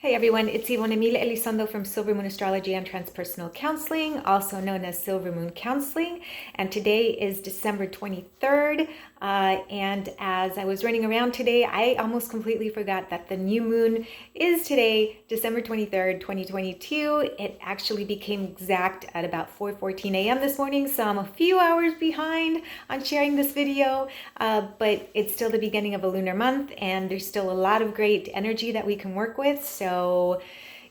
Hey everyone, it's Ivonne Emilia Elizondo from Silver Moon Astrology and Transpersonal Counseling, also known as Silver Moon Counseling. And today is December 23rd. And as I was running around today, I almost completely forgot that the new moon is today, December 23rd, 2022. It actually became exact at about 4:14 a.m. this morning, so I'm a few hours behind on sharing this video, but it's still the beginning of a lunar month, and there's still a lot of great energy that we can work with. So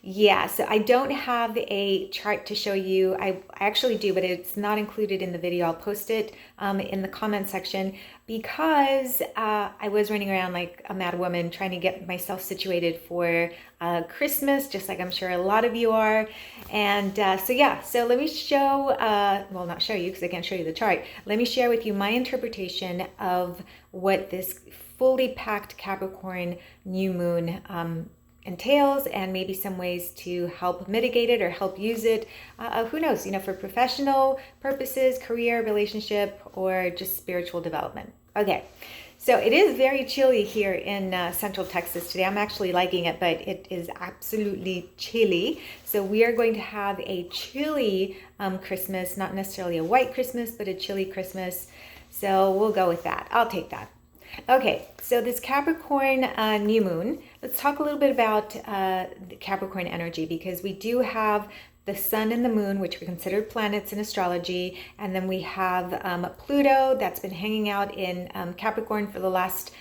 yeah, so I don't have a chart to show you. I actually do, but it's not included in the video. I'll post it in the comment section because I was running around like a mad woman trying to get myself situated for Christmas, just like I'm sure a lot of you are. And so yeah, so let me show, well, not show you because I can't show you the chart. Let me share with you my interpretation of what this fully packed Capricorn new moon entails, and maybe some ways to help mitigate it or help use it. Who knows, for professional purposes, career, relationship, or just spiritual development. Okay, so it is very chilly here in Central Texas today. I'm actually liking it, but it is absolutely chilly. So we are going to have a chilly Christmas, not necessarily a white Christmas, but a chilly Christmas. So we'll go with that. I'll take that. Okay, so this Capricorn new moon, let's talk a little bit about the Capricorn energy, because we do have the sun and the moon, which are considered planets in astrology, and then we have Pluto that's been hanging out in Capricorn for the last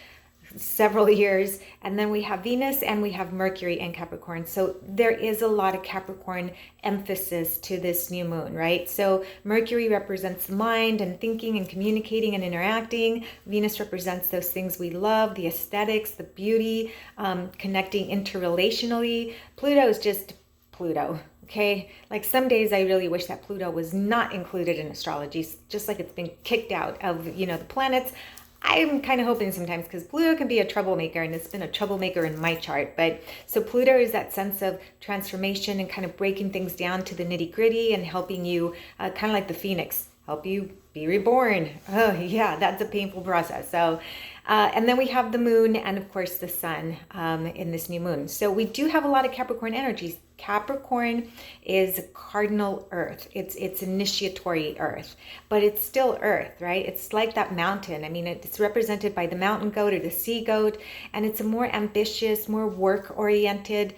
several years, and then we have Venus and we have Mercury in Capricorn. So there is a lot of Capricorn emphasis to this new moon, right? So Mercury represents the mind and thinking and communicating and interacting. Venus represents those things we love, the aesthetics, the beauty, connecting interrelationally. Pluto is just Pluto. Okay, like some days I really wish that Pluto was not included in astrology, just like it's been kicked out of, the planets. I'm kind of hoping sometimes, because Pluto can be a troublemaker, and it's been a troublemaker in my chart. But so Pluto is that sense of transformation and kind of breaking things down to the nitty gritty and helping you, kind of like the phoenix, help you be reborn. Oh yeah, that's a painful process. So, and then we have the moon and of course the sun in this new moon. So we do have a lot of Capricorn energies. Capricorn is cardinal earth. It's initiatory earth, but it's still earth, right? It's like that mountain. I mean, it's represented by the mountain goat or the sea goat, and it's a more ambitious, more work-oriented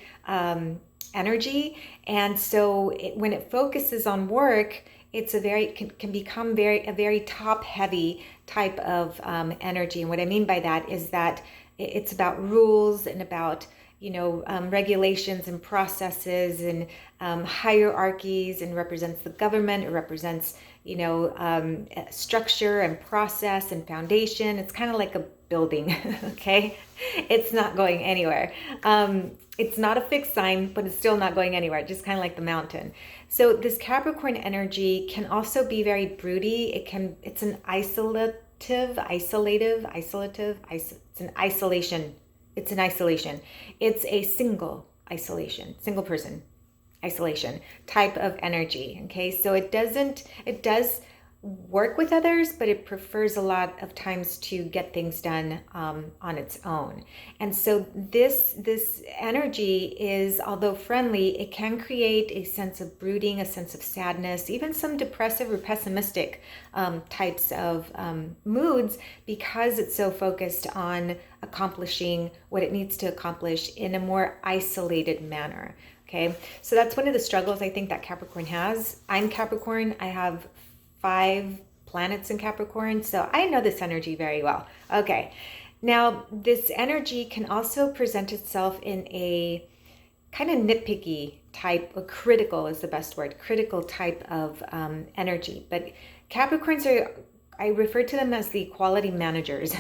energy. And so when it focuses on work, it's can become a very top-heavy type of energy. And what I mean by that is that it's about rules and about regulations and processes and hierarchies, and represents the government. It represents, structure and process and foundation. It's kind of like a building, okay? It's not going anywhere. It's not a fixed sign, but it's still not going anywhere, just kind of like the mountain. So this Capricorn energy can also be very broody. It's an isolative, it's an isolation. It's an isolation. It's a single person isolation type of energy. Okay, so it does work with others, but it prefers a lot of times to get things done on its own. And so this energy is, although friendly, it can create a sense of brooding, a sense of sadness, even some depressive or pessimistic types of moods, because it's so focused on accomplishing what it needs to accomplish in a more isolated manner. Okay, so that's one of the struggles I think that Capricorn has. I'm Capricorn. I have 5 planets in Capricorn, so I know this energy very well. Okay, now this energy can also present itself in a kind of nitpicky type, or critical is the best word, critical type of energy. But Capricorns I refer to them as the quality managers,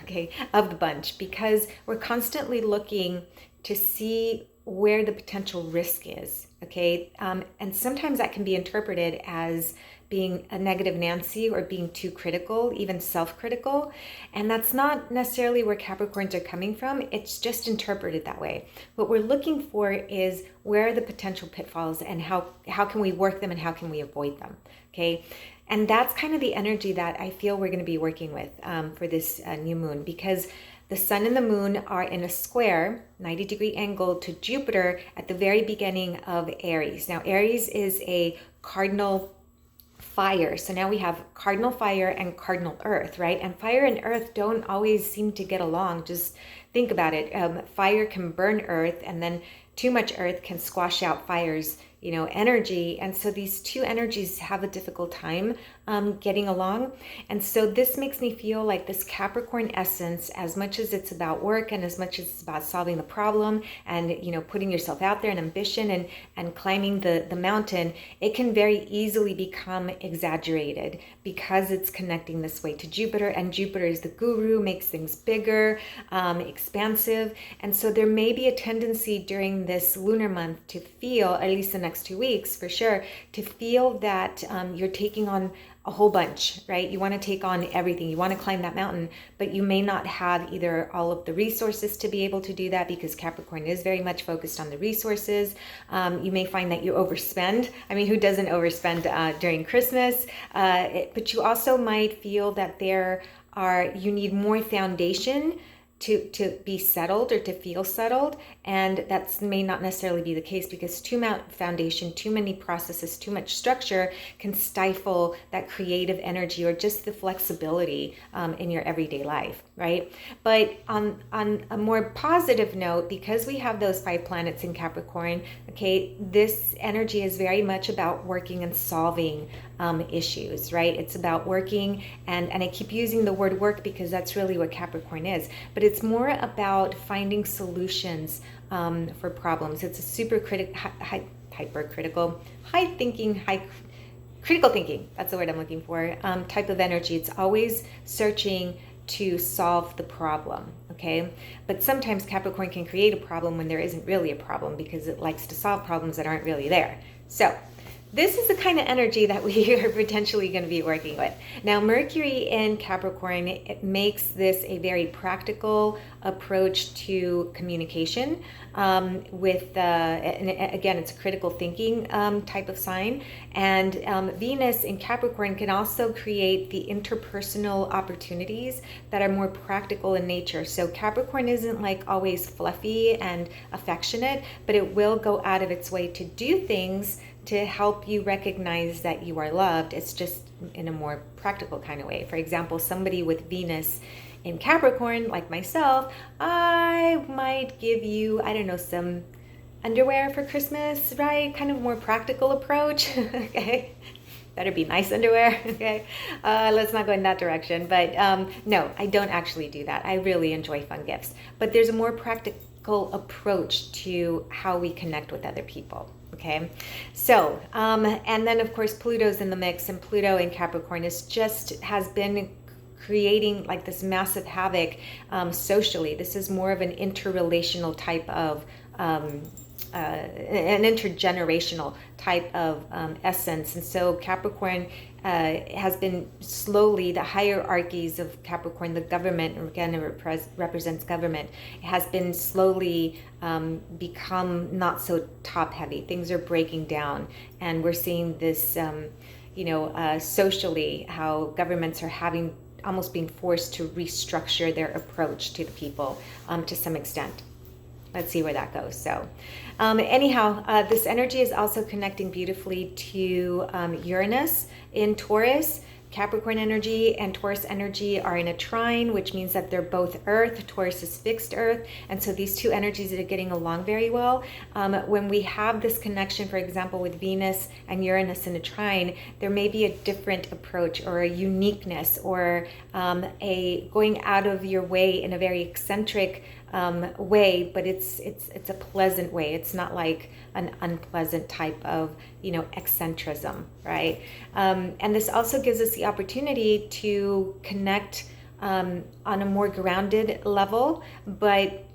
okay, of the bunch, because we're constantly looking to see where the potential risk is, okay? And sometimes that can be interpreted as being a negative Nancy or being too critical, even self-critical. And that's not necessarily where Capricorns are coming from. It's just interpreted that way. What we're looking for is where are the potential pitfalls, and how can we work them, and how can we avoid them, okay? And that's kind of the energy that I feel we're going to be working with for this new moon, because the sun and the moon are in a square, 90-degree angle to Jupiter at the very beginning of Aries. Now, Aries is a cardinal fire. So now we have cardinal fire and cardinal earth, right? And fire and earth don't always seem to get along. Just think about it. Fire can burn earth, and then too much earth can squash out fire's, energy. And so these two energies have a difficult time getting along. And so this makes me feel like this Capricorn essence, as much as it's about work and as much as it's about solving the problem and, putting yourself out there and ambition and climbing the mountain, it can very easily become exaggerated because it's connecting this way to Jupiter, and Jupiter is the guru, makes things bigger, expansive. And so there may be a tendency during this lunar month to feel, at least the next 2 weeks for sure, to feel that you're taking on a whole bunch, right? You want to take on everything. You want to climb that mountain, but you may not have either all of the resources to be able to do that, because Capricorn is very much focused on the resources. You may find that you overspend. I mean, who doesn't overspend during Christmas? But you also might feel that you need more foundation to be settled or to feel settled. And that may not necessarily be the case, because too much foundation, too many processes, too much structure can stifle that creative energy or just the flexibility in your everyday life, right? But on a more positive note, because we have those 5 planets in Capricorn, okay, this energy is very much about working and solving issues, right? It's about working, and I keep using the word work because that's really what Capricorn is, but it's more about finding solutions for problems. It's a super hypercritical, critical thinking, that's the word I'm looking for, type of energy. It's always searching to solve the problem, okay? But sometimes Capricorn can create a problem when there isn't really a problem, because it likes to solve problems that aren't really there. So this is the kind of energy that we are potentially going to be working with. Now, Mercury in Capricorn, it makes this a very practical approach to communication and again, it's a critical thinking type of sign. And Venus in Capricorn can also create the interpersonal opportunities that are more practical in nature. So Capricorn isn't like always fluffy and affectionate, but it will go out of its way to do things to help you recognize that you are loved. It's just in a more practical kind of way. For example, somebody with Venus in Capricorn, like myself, I might give you, I don't know, some underwear for Christmas, right? Kind of more practical approach, okay? Better be nice underwear, okay? Let's not go in that direction. But no, I don't actually do that. I really enjoy fun gifts. But there's a more practical approach to how we connect with other people. Okay, so, and then of course Pluto's in the mix, and Pluto in Capricorn has been creating like this massive havoc socially. This is more of an interrelational type of, an intergenerational type of essence. And so Capricorn has been slowly, the hierarchies of Capricorn, the government, again, it represents government, has been slowly become not so top heavy. Things are breaking down, and we're seeing this, socially, how governments are almost being forced to restructure their approach to the people to some extent. Let's see where that goes. So anyhow, this energy is also connecting beautifully to Uranus in Taurus. Capricorn energy and Taurus energy are in a trine, which means that they're both earth. Taurus is fixed earth. And so these two energies are getting along very well. When we have this connection, for example, with Venus and Uranus in a trine, there may be a different approach or a uniqueness or a going out of your way in a very eccentric way, but it's a pleasant way. It's not like an unpleasant type of eccentricism, right? And this also gives us the opportunity to connect on a more grounded level, but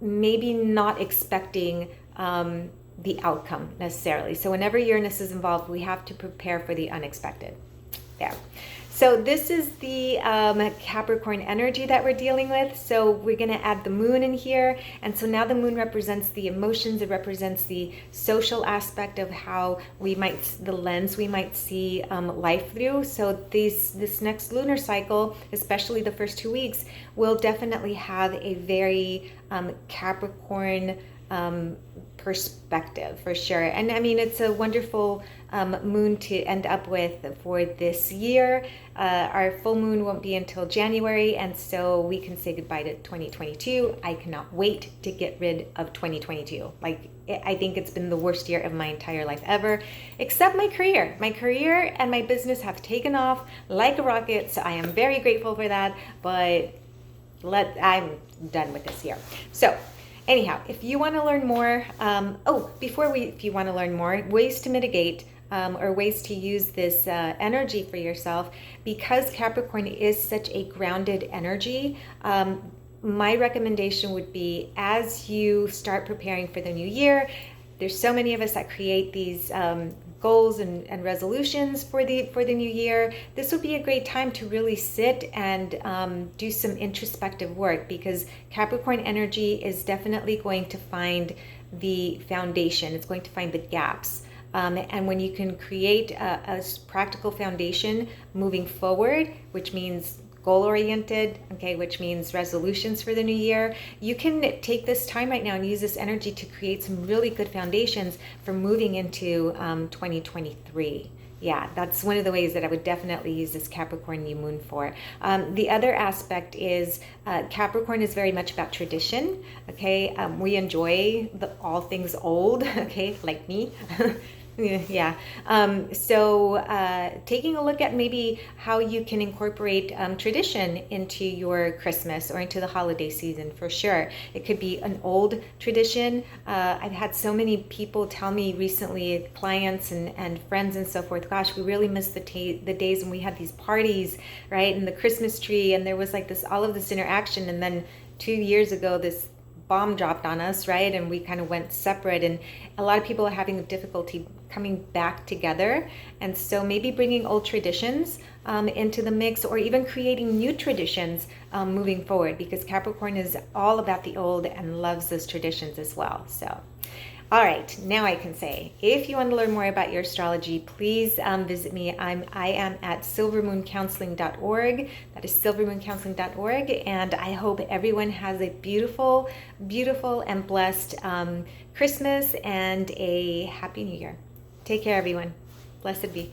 maybe not expecting the outcome necessarily. So whenever Uranus is involved, we have to prepare for the unexpected. There. So this is the Capricorn energy that we're dealing with. So we're going to add the moon in here. And so now the moon represents the emotions. It represents the social aspect of how we might, the lens we might see life through. So this next lunar cycle, especially the first 2 weeks, will definitely have a very Capricorn perspective for sure. And I mean, it's a wonderful moon to end up with for this year. Our full moon won't be until January, and so we can say goodbye to 2022. I cannot wait to get rid of 2022. Like, I think it's been the worst year of my entire life ever, except my career. My career and my business have taken off like a rocket, so I am very grateful for that, but I'm done with this year. So anyhow, if you want to learn more, if you want to learn more ways to mitigate or ways to use this energy for yourself, because Capricorn is such a grounded energy, my recommendation would be, as you start preparing for the new year, there's so many of us that create these goals and resolutions for the new year. This would be a great time to really sit and do some introspective work, because Capricorn energy is definitely going to find the foundation. It's going to find the gaps. And when you can create a practical foundation moving forward, which means goal-oriented, okay, which means resolutions for the new year, you can take this time right now and use this energy to create some really good foundations for moving into 2023. Yeah, that's one of the ways that I would definitely use this Capricorn new moon for. The other aspect is Capricorn is very much about tradition, okay? We enjoy all things old, okay, like me. Yeah. So taking a look at maybe how you can incorporate tradition into your Christmas or into the holiday season, for sure. It could be an old tradition. I've had so many people tell me recently, clients and friends and so forth, gosh, we really miss the days when we had these parties, right? And the Christmas tree, and there was like all of this interaction. And then 2 years ago, this bomb dropped on us, right? And we kind of went separate, and a lot of people are having difficulty coming back together. And so maybe bringing old traditions into the mix, or even creating new traditions moving forward, because Capricorn is all about the old and loves those traditions as well. So all right, now I can say, if you want to learn more about your astrology, please visit me. I am at silvermooncounseling.org. That is silvermooncounseling.org. And I hope everyone has a beautiful, beautiful and blessed Christmas and a happy new year. Take care, everyone. Blessed be.